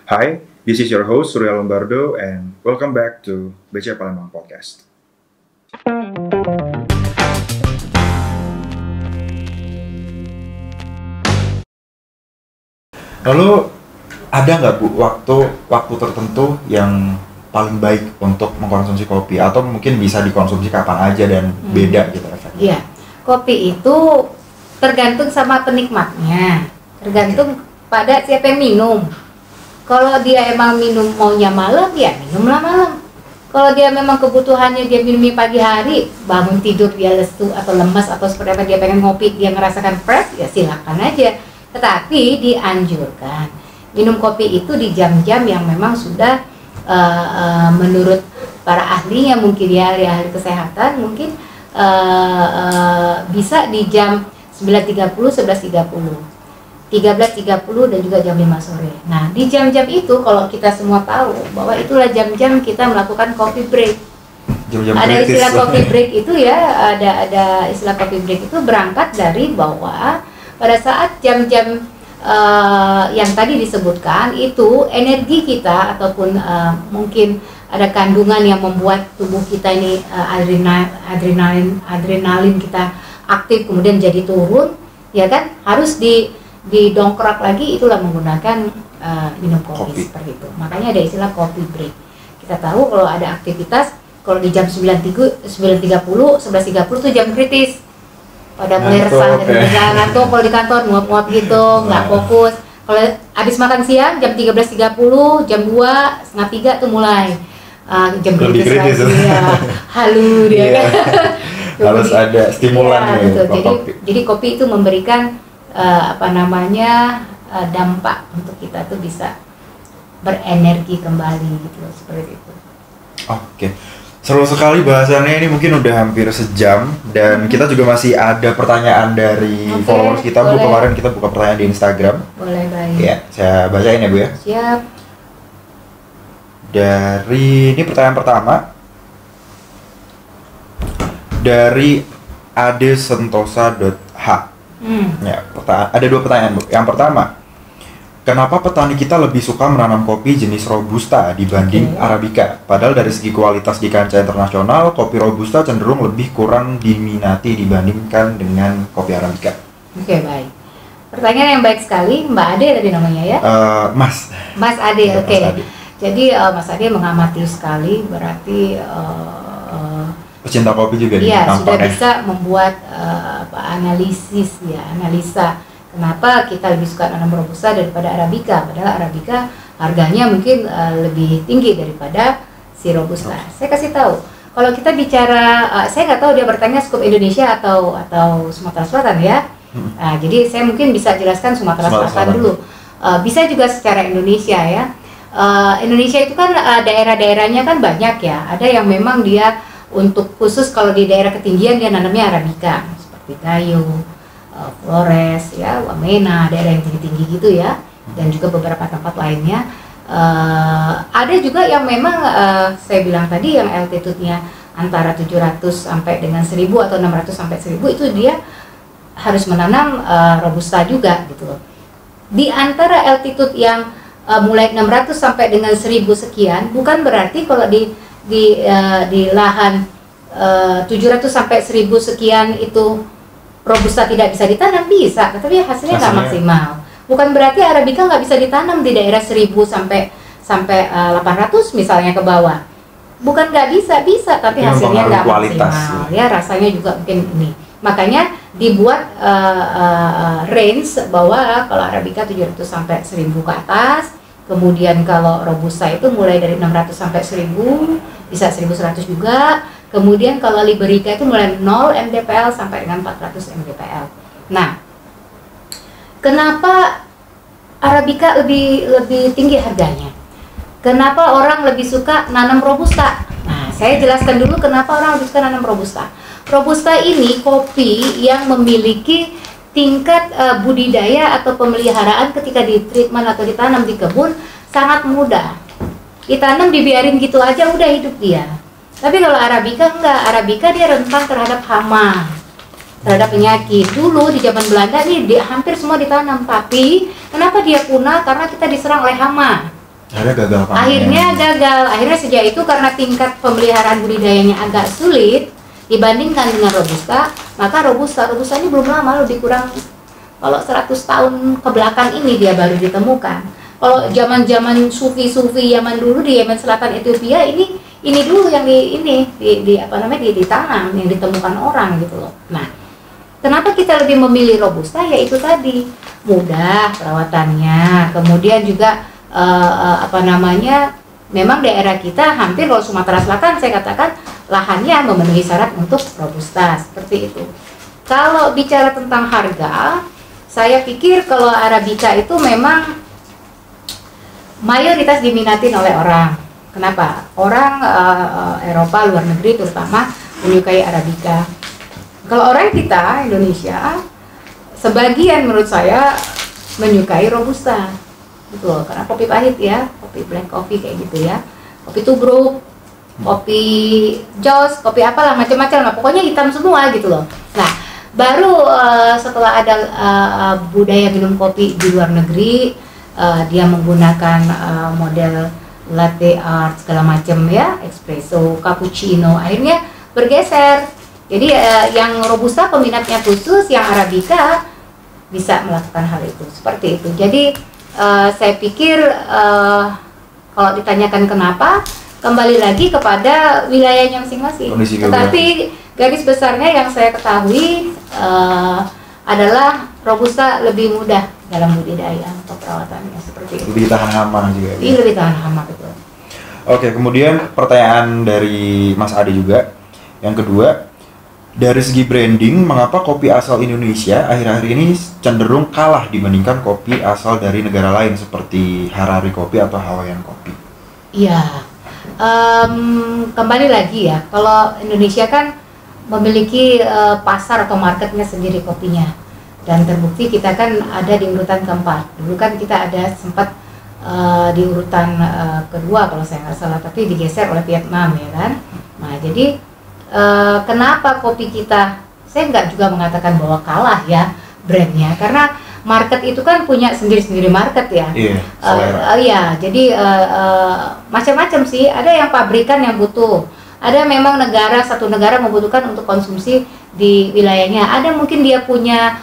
Hi, this is your host Surya Lombardo and welcome back to BC Palembang Podcast. Lalu ada nggak Bu waktu tertentu yang paling baik untuk mengkonsumsi kopi atau mungkin bisa dikonsumsi kapan aja dan beda gitu efeknya? Iya, kopi itu tergantung sama penikmatnya, tergantung pada siapa yang minum. Kalau dia emang minum maunya malam, ya minumlah malam. Kalau dia memang kebutuhannya dia minumnya pagi hari, bangun tidur dia lesu atau lemas atau seperti apa dia pengen ngopi, dia ngerasakan fresh, ya silakan aja. Tetapi dianjurkan minum kopi itu di jam-jam yang memang sudah menurut para ahlinya mungkin ya, ahli kesehatan mungkin bisa di jam 9.30, 11.30, 13.30 dan juga jam 5 sore. Nah, di jam-jam itu kalau kita semua tahu bahwa itulah jam-jam kita melakukan coffee break. Jam-jam Ada kritis. istilah coffee break itu ya, ada istilah coffee break itu berangkat dari bahwa pada saat jam-jam yang tadi disebutkan itu energi kita ataupun mungkin ada kandungan yang membuat tubuh kita ini adrenalin kita aktif kemudian jadi turun, ya kan? Harus didongkrak lagi, itulah menggunakan minum kopi seperti itu. Makanya ada istilah coffee break. Kita tahu kalau ada aktivitas, kalau di jam 9.30, 11.30 itu jam kritis. Pada mulai resah dan ngantuk kalau di kantor, nguap-nguap gitu, nggak fokus. Kalau habis makan siang jam 13.30, jam 2, setengah 3 tuh mulai jam kritis lagi ya. Halu dia kan. Harus ada stimulan ya, jadi kopi itu memberikan dampak untuk kita tuh bisa berenergi kembali gitu, seperti itu. Oke. Seru sekali bahasannya, ini mungkin udah hampir sejam dan kita juga masih ada pertanyaan dari followers kita Bu. Kemarin kita buka pertanyaan di Instagram. Boleh, baik. Ya, saya bacain ya Bu ya. Siap. Ini pertanyaan pertama dari adesentosa.h. Ya, ada dua pertanyaan Bu. Yang pertama, kenapa petani kita lebih suka menanam kopi jenis Robusta dibanding Arabica? Padahal dari segi kualitas di kancah internasional, kopi Robusta cenderung lebih kurang diminati dibandingkan dengan kopi Arabica. Oke, baik. Pertanyaan yang baik sekali, Mbak Ade tadi namanya ya? Mas Ade, ya, oke. Mas Ade. Jadi Mas Ade mengamati sekali, berarti pecinta kopi juga nih. Iya, sudah bisa membuat analisa kenapa kita lebih suka nanam Robusta daripada Arabica. Padahal Arabica harganya mungkin lebih tinggi daripada si Robusta. Saya kasih tahu, kalau kita bicara, saya nggak tahu dia bertanya skup Indonesia atau Sumatera Selatan ya. Nah, jadi saya mungkin bisa jelaskan Sumatera Selatan dulu. Bisa juga secara Indonesia ya. Indonesia itu kan daerah-daerahnya kan banyak ya. Ada yang memang dia untuk khusus kalau di daerah ketinggian dia nanamnya Arabica seperti Gayo, Flores, ya, Wamena, daerah yang tinggi-tinggi gitu ya, dan juga beberapa tempat lainnya. Ada juga yang memang saya bilang tadi yang altitude-nya antara 700 sampai dengan 1000 atau 600 sampai 1000 itu dia harus menanam Robusta juga gitu loh. Di antara altitude yang mulai 600 sampai dengan 1000 sekian, bukan berarti kalau di lahan 700 sampai 1000 sekian itu Robusta tidak bisa ditanam, bisa, tapi hasilnya nggak maksimal. Bukan berarti Arabica nggak bisa ditanam di daerah 1000 sampai 800 misalnya ke bawah. Bukan nggak bisa, tapi hasilnya nggak maksimal. Ya, rasanya juga mungkin ini. Makanya dibuat range bahwa kalau Arabica 700 sampai 1000 ke atas. Kemudian kalau Robusta itu mulai dari 600 sampai 1000, bisa 1100 juga. Kemudian kalau Liberica itu mulai 0 mdpl sampai dengan 400 mdpl. Nah, kenapa Arabica lebih tinggi harganya? Kenapa orang lebih suka nanam Robusta? Nah, saya jelaskan dulu kenapa orang lebih suka nanam Robusta. Robusta ini kopi yang memiliki tingkat budidaya atau pemeliharaan ketika di treatment atau ditanam di kebun sangat mudah. Ditanam dibiarin gitu aja udah hidup dia. Tapi kalau Arabica enggak, Arabica dia rentan terhadap hama, terhadap penyakit. Dulu di zaman Belanda nih hampir semua ditanam, tapi kenapa dia punah? Karena kita diserang oleh hama. Akhirnya gagal. Akhirnya sejak itu karena tingkat pemeliharaan budidayanya agak sulit dibandingkan dengan Robusta, maka Robusta ini belum lama loh, dikurang kalau 100 tahun ke belakang ini dia baru ditemukan. Kalau zaman-zaman sufi zaman dulu di Yemen Selatan Ethiopia ini dulu yang ditanam, yang ditemukan orang gitu loh. Nah, kenapa kita lebih memilih Robusta? Ya itu tadi, mudah perawatannya, kemudian juga memang daerah kita hampir, kalau Sumatera Selatan saya katakan lahannya memenuhi syarat untuk Robusta, seperti itu. Kalau bicara tentang harga, saya pikir kalau Arabica itu memang mayoritas diminatin oleh orang. Kenapa? Orang Eropa, luar negeri terutama menyukai Arabica. Kalau orang kita, Indonesia, sebagian menurut saya menyukai Robusta. Gitu loh, karena kopi pahit ya, kopi black coffee kayak gitu ya. Kopi tubruk, kopi jos, kopi apalah macam-macam lah, pokoknya hitam semua gitu loh. Nah, baru setelah ada budaya minum kopi di luar negeri, dia menggunakan model latte art segala macam ya, espresso, cappuccino, akhirnya bergeser. Jadi yang Robusta peminatnya khusus, yang Arabica bisa melakukan hal itu, seperti itu. Jadi saya pikir kalau ditanyakan kenapa, kembali lagi kepada wilayahnya masing-masing. Tetapi garis besarnya yang saya ketahui adalah Robusta lebih mudah dalam budidaya atau perawatannya, seperti itu. Lebih tahan hama juga. Iya, lebih tahan hama, betul. Oke, kemudian pertanyaan dari Mas Ade juga. Yang kedua, dari segi branding, mengapa kopi asal Indonesia akhir-akhir ini cenderung kalah dibandingkan kopi asal dari negara lain seperti Harari Kopi atau Hawaiian Kopi? Iya, kembali lagi ya, kalau Indonesia kan memiliki pasar atau marketnya sendiri kopinya, dan terbukti kita kan ada di urutan keempat. Dulu kan kita ada sempat di urutan kedua kalau saya nggak salah, tapi digeser oleh Vietnam ya kan. Nah jadi kenapa kopi kita, saya nggak juga mengatakan bahwa kalah ya brandnya, karena market itu kan punya sendiri-sendiri market ya. Iya, jadi macam-macam sih. Ada yang pabrikan yang butuh, ada memang satu negara membutuhkan untuk konsumsi di wilayahnya. Ada mungkin dia punya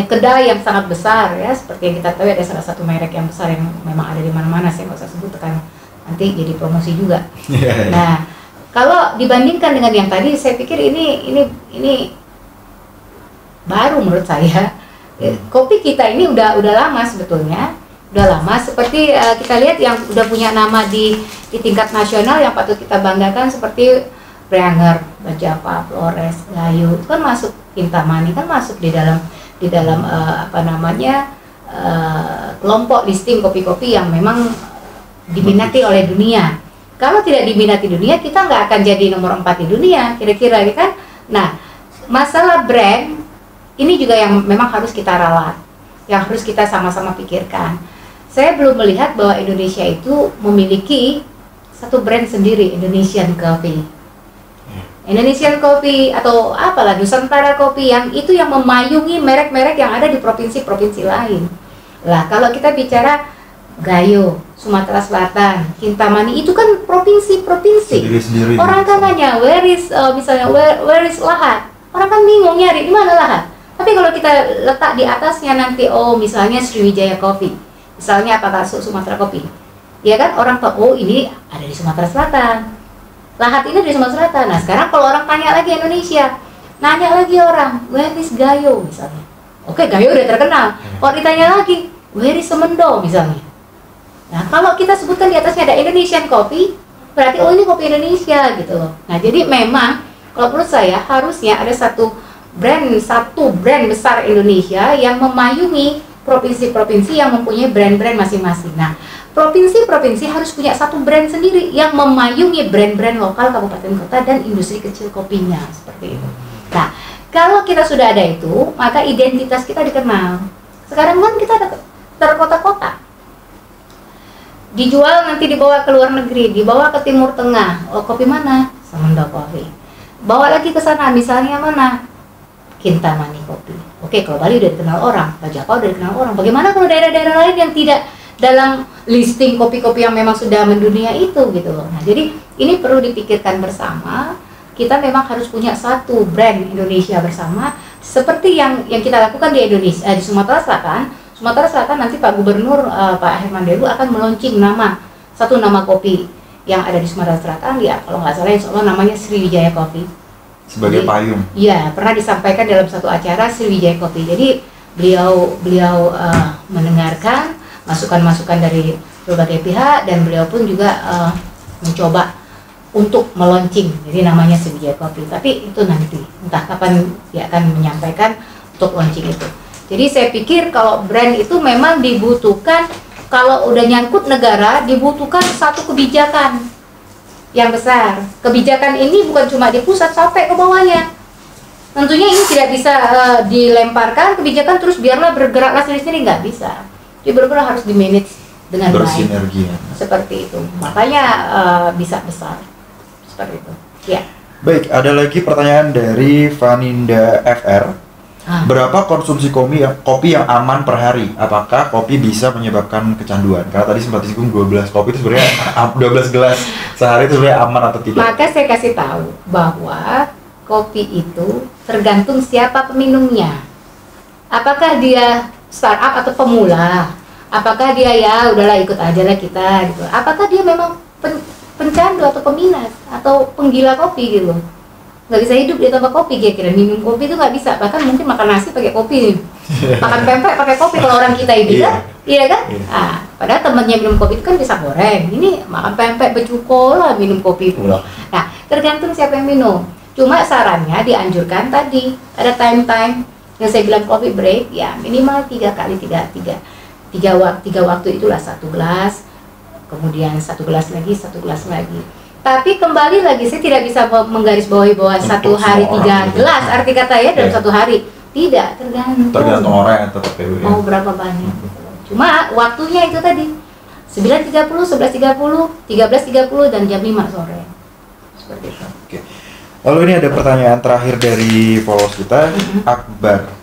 kedai yang sangat besar ya, seperti yang kita tahu ada salah satu merek yang besar yang memang ada di mana-mana. Saya nggak usah sebut kan, nanti jadi promosi juga. Nah, kalau dibandingkan dengan yang tadi, saya pikir ini baru menurut saya. Kopi kita ini udah lama sebetulnya, udah lama. Seperti kita lihat yang udah punya nama di tingkat nasional yang patut kita banggakan seperti Breanger, Bajapa, Flores, Gayo, itu kan masuk, Kintamani kan masuk di dalam kelompok listing kopi-kopi yang memang diminati oleh dunia. Kalau tidak diminati dunia, kita nggak akan jadi nomor 4 di dunia, kira-kira ya kan. Nah, masalah brand ini juga yang memang harus kita ralat, yang harus kita sama-sama pikirkan. Saya belum melihat bahwa Indonesia itu memiliki satu brand sendiri, Indonesian Coffee. Indonesian Coffee atau apalah Nusantara Coffee, yang itu yang memayungi merek-merek yang ada di provinsi-provinsi lain. Lah kalau kita bicara Gayo, Sumatera Selatan, Kintamani, itu kan provinsi-provinsi. Orang kan nanya where is Lahat? Orang kan bingung nyari di mana Lahat. Tapi kalau kita letak di atasnya nanti, misalnya Sriwijaya Coffee, misalnya apakah Sumatera Coffee, ya kan orang tahu ini ada di Sumatera Selatan. Lahat ini dari Sumatera Selatan. Nah sekarang kalau orang tanya lagi Indonesia, nanya lagi orang, where is Gayo misalnya. Oke, Gayo udah terkenal. Kalau ditanya lagi, where is Semendo misalnya. Nah kalau kita sebutkan di atasnya ada Indonesian Coffee, berarti ini kopi Indonesia gitu loh. Nah jadi memang kalau menurut saya harusnya ada satu brand besar Indonesia yang memayungi provinsi-provinsi yang mempunyai brand-brand masing-masing. Nah provinsi-provinsi harus punya satu brand sendiri yang memayungi brand-brand lokal kabupaten kota dan industri kecil kopinya, seperti itu. Nah, kalau kita sudah ada itu, maka identitas kita dikenal. Sekarang kan kita ada terkota-kota. Dijual nanti dibawa ke luar negeri, dibawa ke Timur Tengah. Kopi mana? Semendo Coffee. Bawa lagi ke sana, misalnya mana? Kintamani Kopi. Oke, kalau Bali udah dikenal orang, Bajapa udah dikenal orang. Bagaimana kalau daerah-daerah lain yang tidak dalam listing kopi-kopi yang memang sudah mendunia itu gitu loh. Nah, jadi ini perlu dipikirkan bersama. Kita memang harus punya satu brand Indonesia bersama, seperti yang kita lakukan di Indonesia, di Sumatera Selatan. Sumatera Selatan nanti Pak Gubernur Pak Herman Deru akan meluncing satu nama kopi yang ada di Sumatera Selatan, ya kalau nggak salah insya Allah namanya Sriwijaya Coffee. Sebagai payung. Iya, pernah disampaikan dalam satu acara Sriwijaya Coffee. Jadi beliau mendengarkan masukan-masukan dari berbagai pihak, dan beliau pun juga mencoba untuk meluncing. Jadi namanya Sriwijaya Coffee. Tapi itu nanti entah kapan dia akan menyampaikan untuk launching itu. Jadi saya pikir kalau brand itu memang dibutuhkan, kalau udah nyangkut negara dibutuhkan satu kebijakan yang besar. Kebijakan ini bukan cuma di pusat, sampai ke bawahnya. Tentunya ini tidak bisa dilemparkan kebijakan terus biarlah bergeraklah sendiri-sendiri, nggak bisa. Jadi benar-benar harus di-manage dengan bersinergi. Seperti itu. Makanya bisa besar. Seperti itu. Ya. Baik, ada lagi pertanyaan dari Vaninda FR. Berapa konsumsi kopi yang aman per hari? Apakah kopi bisa menyebabkan kecanduan? Karena tadi sempat disinggung 12 kopi itu sebenarnya 12 gelas sehari itu sebenarnya aman atau tidak? Maka saya kasih tahu bahwa kopi itu tergantung siapa peminumnya. Apakah dia startup atau pemula? Apakah dia ya udahlah ikut aja lah kita gitu. Apakah dia memang pencandu atau peminat atau penggila kopi gitu? Nggak bisa hidup dia tanpa kopi, kira-kira minum kopi itu nggak bisa, bahkan mungkin makan nasi pakai kopi, makan pempek pakai kopi kalau orang kita ini kan, iya kan? Ah, padahal temannya minum kopi itu kan bisa goreng, ini makan pempek becuko lah minum kopi pula. Nah, tergantung siapa yang minum. Cuma sarannya dianjurkan tadi ada time yang saya bilang coffee break ya minimal 3 kali 3 waktu itulah 1 gelas, kemudian 1 gelas lagi. Tapi kembali lagi, saya tidak bisa menggarisbawahi bahwa satu hari 3 gelas, arti kata ya dalam satu hari. Tidak, tergantung orang yang tetap ya. Mau berapa banyak. Cuma waktunya itu tadi 9.30, 11.30, 13.30 dan jam 5 sore. Seperti itu. Oke. Lalu ini ada pertanyaan terakhir dari followers kita, Akbar.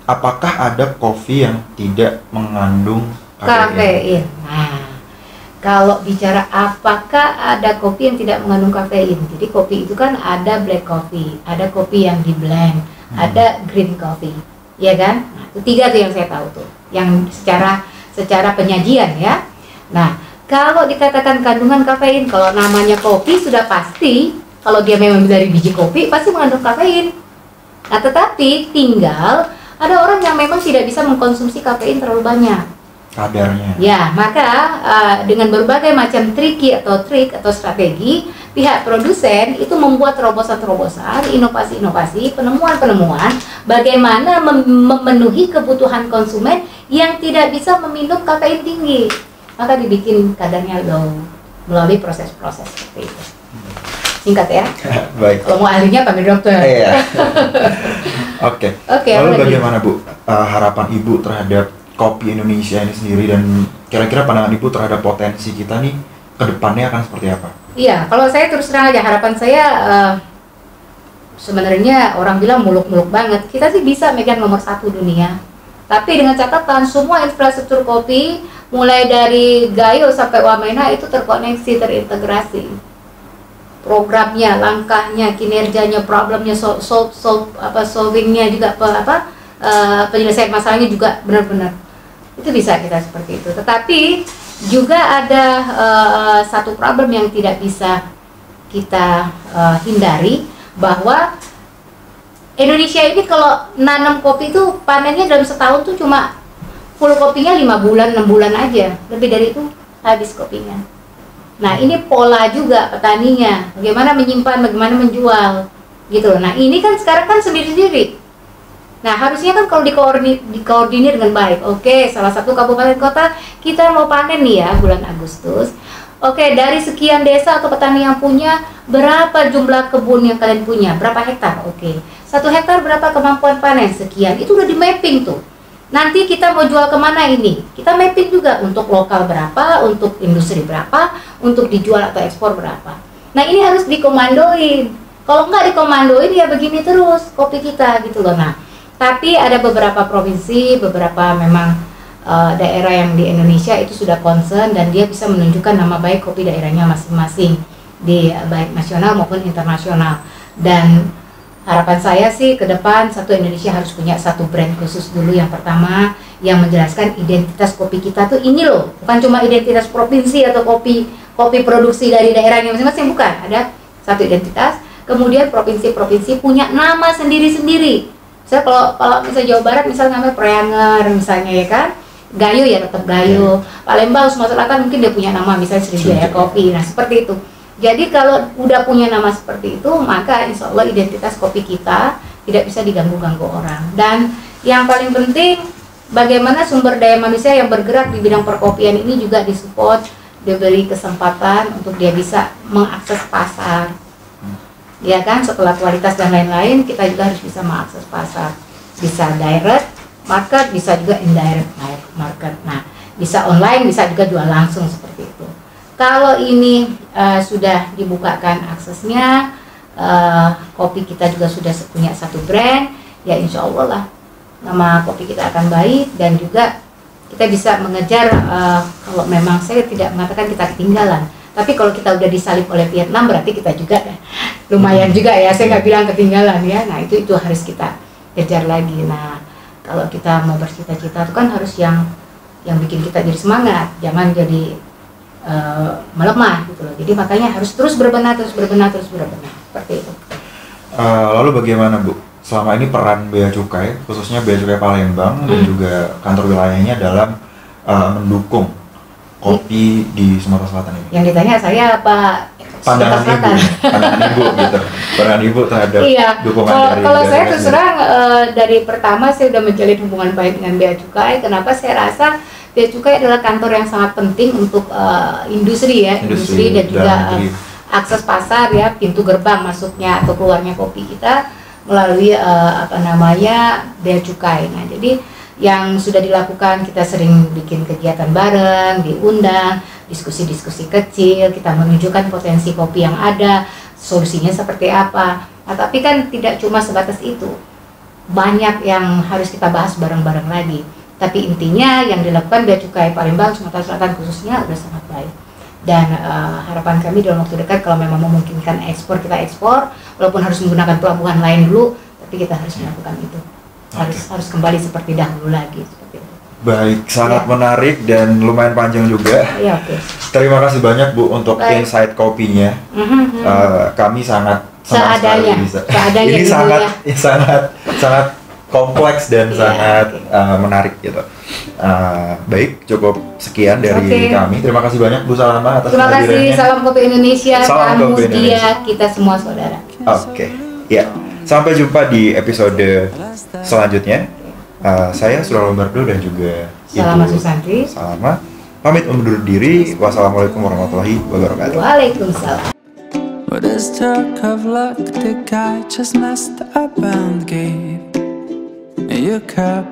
Apakah ada kopi yang tidak mengandung kafein? Nah, kalau bicara apakah ada kopi yang tidak mengandung kafein, jadi kopi itu kan ada black coffee, ada kopi yang di blend, ada green coffee, ya kan? Nah, itu 3 tuh yang saya tahu tuh, yang secara penyajian ya. Nah, kalau dikatakan kandungan kafein, kalau namanya kopi sudah pasti, kalau dia memang dari biji kopi pasti mengandung kafein. Nah, tetapi tinggal ada orang yang memang tidak bisa mengkonsumsi kafein terlalu banyak. Kadarnya. Ya, maka dengan berbagai macam trik atau strategi, pihak produsen itu membuat terobosan-terobosan, inovasi-inovasi, penemuan-penemuan bagaimana memenuhi kebutuhan konsumen yang tidak bisa meminum kafein tinggi. Maka dibikin kadarnya low melalui proses-proses seperti itu. Singkat ya. Baik. Kalau mau ahlinya panggil dokter. Iya. Oke. Lalu bagaimana Bu harapan Ibu terhadap kopi Indonesia ini sendiri, dan kira-kira pandangan Ibu terhadap potensi kita nih ke depannya akan seperti apa? Iya, kalau saya terus terang aja harapan saya sebenarnya orang bilang muluk-muluk banget. Kita sih bisa megang nomor 1 dunia. Tapi dengan catatan semua infrastruktur kopi mulai dari Gayo sampai Wamena itu terkoneksi, terintegrasi. Programnya, langkahnya, kinerjanya, problemnya, solvingnya juga penyelesaian masalahnya juga benar-benar itu bisa kita seperti itu. Tetapi juga ada satu problem yang tidak bisa kita hindari, bahwa Indonesia ini kalau nanam kopi itu panennya dalam setahun tuh cuma full kopinya 5 bulan 6 bulan aja, lebih dari itu habis kopinya. Nah, ini pola juga petaninya, bagaimana menyimpan, bagaimana menjual gitu. Nah, ini kan sekarang kan sendiri-sendiri. Nah, harusnya kan kalau dikoordinir dengan baik. Oke, salah satu kabupaten kota kita mau panen nih ya bulan Agustus. Oke, dari sekian desa atau petani yang punya, berapa jumlah kebun yang kalian punya? Berapa hektar? Oke. 1 hektar berapa kemampuan panen? Sekian. Itu udah di mapping tuh. Nanti kita mau jual kemana ini? Kita mapping juga untuk lokal berapa, untuk industri berapa, untuk dijual atau ekspor berapa. Nah, ini harus dikomandoin. Kalau nggak dikomandoin ya begini terus kopi kita gitu loh. Nah, tapi ada beberapa provinsi, beberapa memang daerah yang di Indonesia itu sudah concern dan dia bisa menunjukkan nama baik kopi daerahnya masing-masing di baik nasional maupun internasional. Dan harapan saya sih ke depan Indonesia harus punya satu brand khusus dulu yang pertama yang menjelaskan identitas kopi kita tuh ini loh, bukan cuma identitas provinsi atau kopi produksi dari daerahnya masing-masing, bukan, ada satu identitas. Kemudian provinsi-provinsi punya nama sendiri-sendiri. Misalnya kalau misalnya Jawa Barat misalnya namanya Preanger misalnya ya kan, Gayo ya tetap Gayo. Palembang Sumatera Selatan mungkin dia punya nama misalnya Sriwijaya Kopi. Nah seperti itu. Jadi kalau udah punya nama seperti itu, maka insya Allah identitas kopi kita tidak bisa diganggu-ganggu orang. Dan yang paling penting, bagaimana sumber daya manusia yang bergerak di bidang perkopian ini juga disupport, diberi kesempatan untuk dia bisa mengakses pasar. Ya kan, setelah kualitas dan lain-lain, kita juga harus bisa mengakses pasar. Bisa direct market, bisa juga indirect market. Nah, bisa online, bisa juga jual langsung seperti itu. Kalau ini sudah dibukakan aksesnya, kopi kita juga sudah punya satu brand, ya insya Allah lah nama kopi kita akan baik dan juga kita bisa mengejar. Kalau memang saya tidak mengatakan kita ketinggalan, tapi kalau kita udah disalip oleh Vietnam berarti kita juga lumayan juga ya. Saya nggak bilang ketinggalan ya. Nah itu harus kita kejar lagi. Nah kalau kita mau bercita-cita itu kan harus yang bikin kita jadi semangat, jangan jadi melemah gitu loh. Jadi makanya harus terus berbenah seperti itu. Lalu bagaimana Bu, selama ini peran Bea Cukai, khususnya Bea Cukai Palembang dan juga kantor wilayahnya dalam mendukung kopi di Sumatera Selatan ini? Yang ditanya saya apa pandangan ibu gitu, pandangan ibu terhadap dukungan dari kalau saya terus terang dari pertama saya sudah menjalin hubungan baik dengan Bea Cukai. Kenapa? Saya rasa Bea Cukai adalah kantor yang sangat penting untuk industri dan juga akses pasar ya, pintu gerbang masuknya atau keluarnya kopi kita melalui Bea Cukai. Nah jadi yang sudah dilakukan, kita sering bikin kegiatan bareng, diundang, diskusi-diskusi kecil, kita menunjukkan potensi kopi yang ada, solusinya seperti apa. Nah tapi kan tidak cuma sebatas itu, banyak yang harus kita bahas bareng-bareng lagi. Tapi intinya yang dilakukan Bea Cukai Palembang, Sumatera Selatan khususnya udah sangat baik. Dan harapan kami dalam waktu dekat kalau memang memungkinkan ekspor, kita ekspor, walaupun harus menggunakan pelabuhan lain dulu, tapi kita harus melakukan itu. Harus kembali seperti dahulu lagi seperti itu. Baik, sangat menarik dan lumayan panjang juga. Ya, oke. Terima kasih banyak Bu untuk insight kopinya. Kami sangat seadanya ini sangat kompleks dan sangat menarik gitu. Baik, cukup sekian dari kami. Terima kasih banyak Bu Salama atas kehadirannya. Terima kasih. Salam kopi Indonesia. Kamu dia, kita semua saudara. Oke, ya. Sampai jumpa di episode selanjutnya. Saya Surya Lombardo dan juga Salama Susanti. Salama pamit undur diri. Wassalamualaikum warahmatullahi wabarakatuh. Waalaikumsalam. What is talk of luck? The guy just messed up and gave your cup